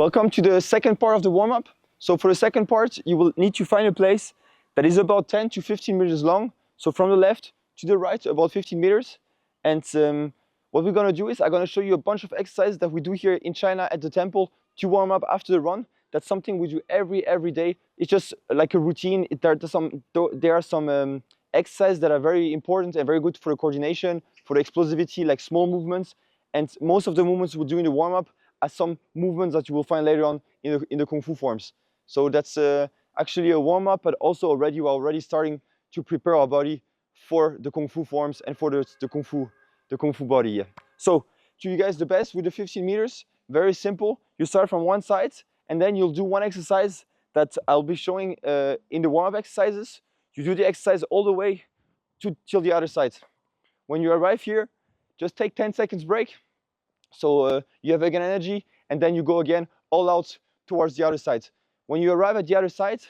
Welcome to the second part of the warm-up. So for the second part, you will need to find a place that is about 10 to 15 meters long. So from the left to the right, about 15 meters. And what we're gonna do is I'm gonna show you a bunch of exercises that we do here in China at the temple to warm up after the run. That's something we do every day. It's just like a routine. There are some exercises that are very important and very good for the coordination, for the explosivity, like small movements. And most of the movements we do in the warm-up are some movements that you will find later on in the Kung Fu forms. So that's actually a warm-up, but also already we're already starting to prepare our body for the Kung Fu forms and for the Kung Fu body. Yeah. So to you guys the best with the 15 meters, very simple. You start from one side and then you'll do one exercise that I'll be showing in the warm-up exercises. You do the exercise all the way till the other side. When you arrive here, just take 10 seconds break. So you have again energy, and then you go again all out towards the other side. When you arrive at the other side,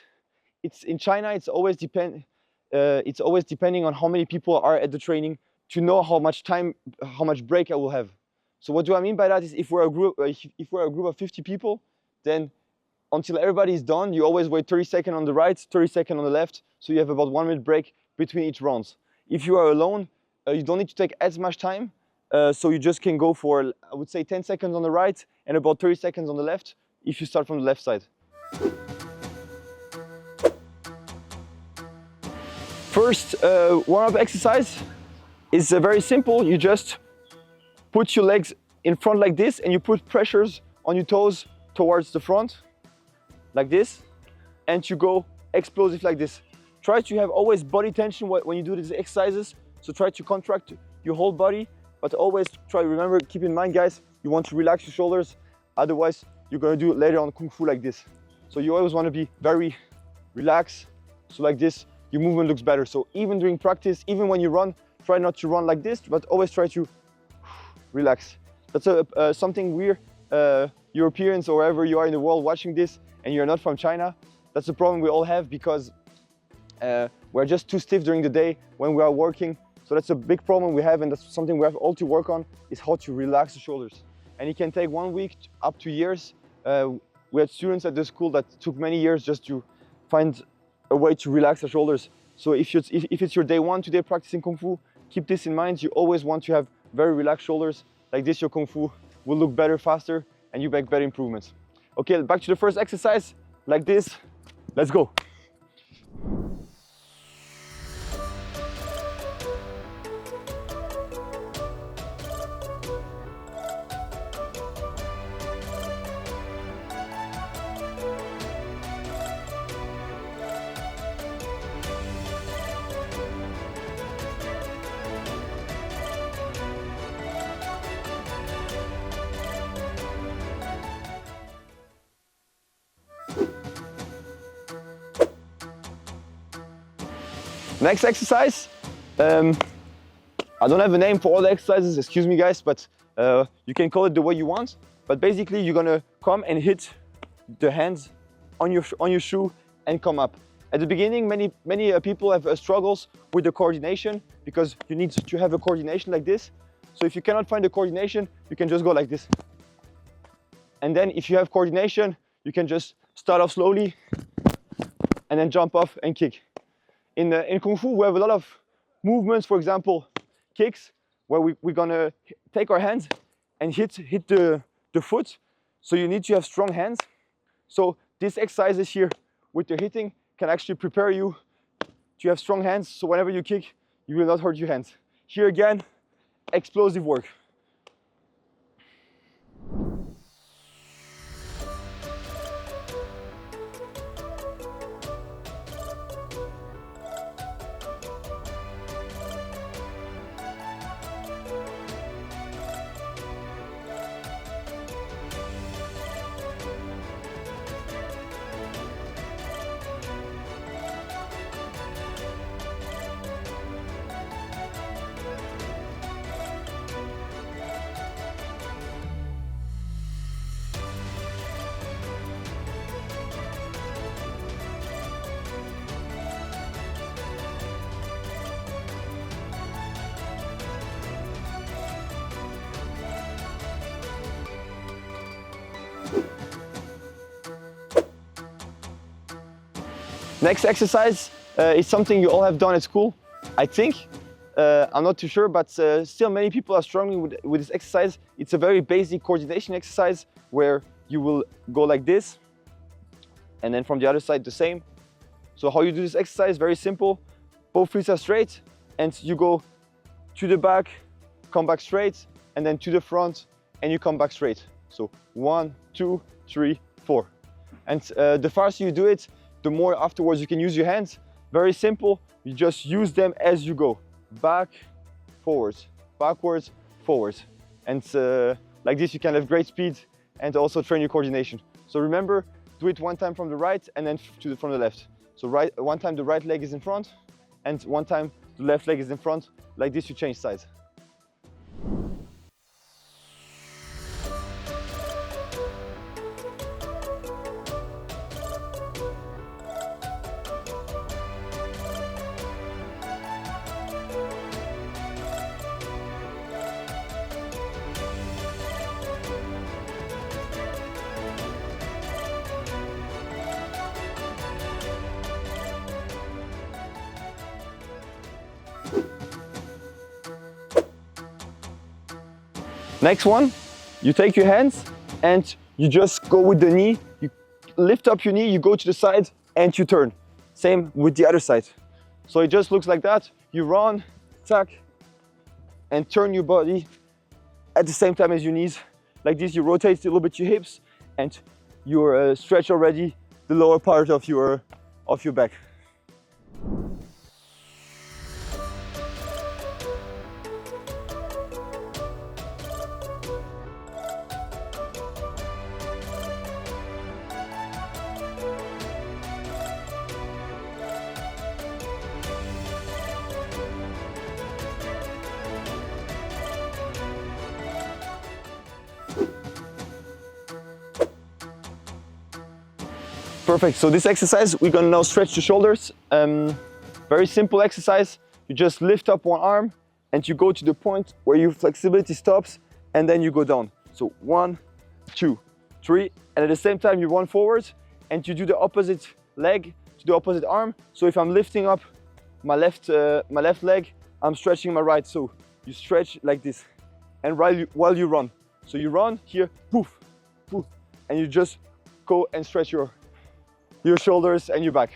it's in China. It's always depending on how many people are at the training to know how much break I will have. So what do I mean by that is if we're a group of 50 people, then until everybody is done, you always wait 30 seconds on the right, 30 seconds on the left. So you have about 1 minute break between each rounds. If you are alone, you don't need to take as much time. So you just can go for, I would say, 10 seconds on the right and about 30 seconds on the left if you start from the left side. First warm-up exercise is very simple. You just put your legs in front like this and you put pressures on your toes towards the front like this, and you go explosive like this. Try to have always body tension when you do these exercises. So try to contract your whole body. But always remember, keep in mind, guys, you want to relax your shoulders. Otherwise, you're going to do it later on Kung Fu like this. So you always want to be very relaxed. So like this, your movement looks better. So even during practice, even when you run, try not to run like this, but always try to relax. That's something we're Europeans or wherever you are in the world watching this and you're not from China. That's a problem we all have because we're just too stiff during the day when we are working. So that's a big problem we have, and that's something we have all to work on, is how to relax the shoulders. And it can take 1 week up to years. We had students at the school that took many years just to find a way to relax the shoulders. So if it's your day one today practicing Kung Fu, keep this in mind. You always want to have very relaxed shoulders. Like this, your Kung Fu will look better, faster, and you make better improvements. Okay, back to the first exercise. Like this, let's go. Next exercise, I don't have a name for all the exercises, excuse me guys, but you can call it the way you want. But basically you're gonna come and hit the hands on your shoe and come up. At the beginning, many people have struggles with the coordination because you need to have a coordination like this. So if you cannot find the coordination, you can just go like this. And then if you have coordination, you can just start off slowly and then jump off and kick. In Kung Fu, we have a lot of movements, for example, kicks, where we're gonna take our hands and hit the foot. So you need to have strong hands. So these exercises here with the hitting can actually prepare you to have strong hands. So whenever you kick, you will not hurt your hands. Here again, explosive work. Next exercise is something you all have done at school, I think. I'm not too sure, but still many people are struggling with this exercise. It's a very basic coordination exercise where you will go like this, and then from the other side the same. So how you do this exercise, very simple. Both feet are straight, and you go to the back, come back straight, and then to the front, and you come back straight. So 1, 2, 3, 4. And the faster you do it, the more afterwards you can use your hands. Very simple, you just use them as you go. Back, forwards, backwards, forwards. And like this you can have great speed and also train your coordination. So remember, do it one time from the right and then from the left. So one time the right leg is in front and one time the left leg is in front. Like this you change sides. Next one, you take your hands and you just go with the knee. You lift up your knee, you go to the side and you turn. Same with the other side. So it just looks like that. You run, tack, and turn your body at the same time as your knees. Like this, you rotate a little bit your hips and you stretch already the lower part of your back. Perfect, so this exercise, we're gonna now stretch the shoulders. Very simple exercise. You just lift up one arm and you go to the point where your flexibility stops and then you go down. So 1, 2, 3, and at the same time you run forward and you do the opposite leg to the opposite arm. So if I'm lifting up my left leg, I'm stretching my right. So you stretch like this and while you run. So you run here, poof, poof, and you just go and stretch your shoulders and your back.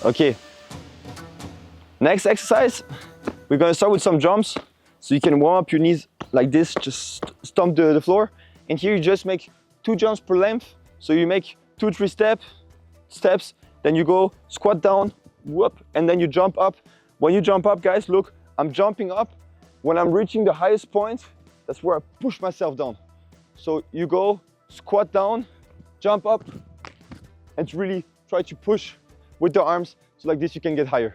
Okay, next exercise, we're gonna start with some jumps. So you can warm up your knees like this, just stomp the floor. And here you just make 2 jumps per length. So you make 2, 3 steps, then you go squat down, whoop, and then you jump up. When you jump up, guys, look, I'm jumping up. When I'm reaching the highest point, that's where I push myself down. So you go squat down, jump up, and really try to push with the arms, so like this you can get higher.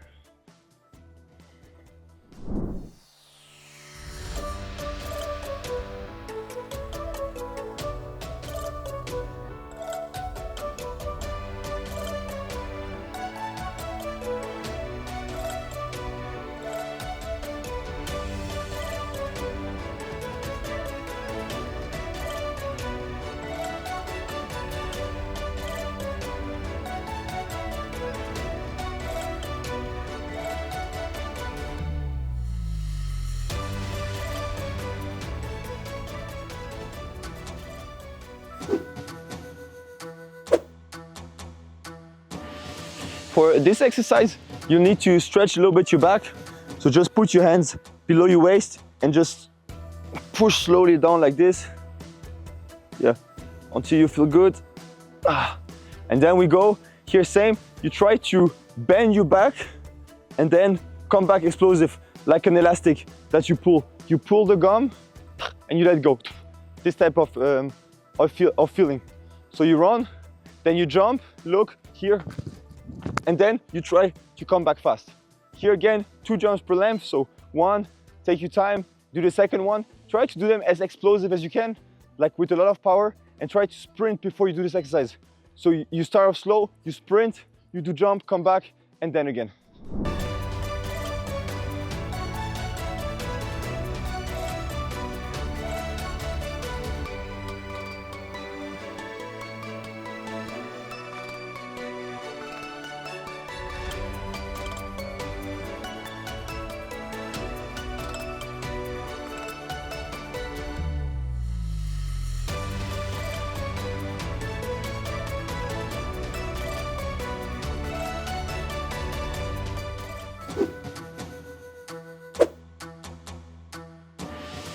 For this exercise, you need to stretch a little bit your back. So just put your hands below your waist and just push slowly down like this. yeah, until you feel good. And then we go here, same. You try to bend your back and then come back explosive, like an elastic that you pull. You pull the gum and you let go. This type of feeling. So you run, then you jump, look here, and then you try to come back fast. Here again, 2 jumps per length. So 1, take your time, do the second one. Try to do them as explosive as you can, like with a lot of power, and try to sprint before you do this exercise. So you start off slow, you sprint, you do jump, come back, and then again.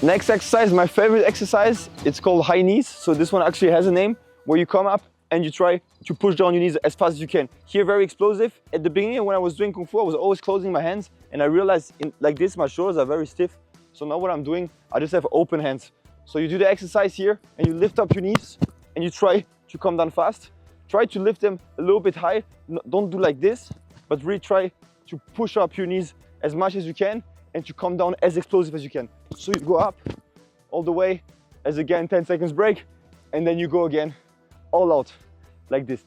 Next exercise, my favorite exercise, it's called high knees. So this one actually has a name, where you come up and you try to push down your knees as fast as you can. Here, very explosive. At the beginning, when I was doing Kung Fu, I was always closing my hands, and I realized like this, my shoulders are very stiff. So now what I'm doing, I just have open hands. So you do the exercise here and you lift up your knees and you try to come down fast. Try to lift them a little bit high. Don't do like this, but really try to push up your knees as much as you can and to come down as explosive as you can. So you go up all the way, as again 10 seconds break, and then you go again all out like this.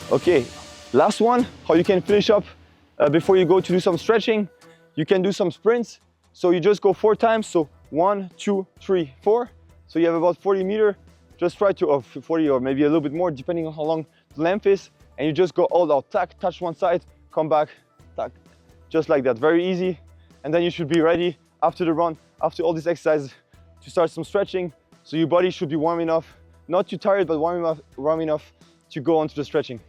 Okay, last one, how you can finish up before you go to do some stretching. You can do some sprints. So you just go 4 times. So 1, 2, 3, 4. So you have about 40 meters. Just try to, 40 or maybe a little bit more, depending on how long the length is. And you just go all out, tack, touch one side, come back, tack. Just like that, very easy. And then you should be ready after the run, after all these exercises, to start some stretching. So your body should be warm enough, not too tired, but warm enough to go on to the stretching.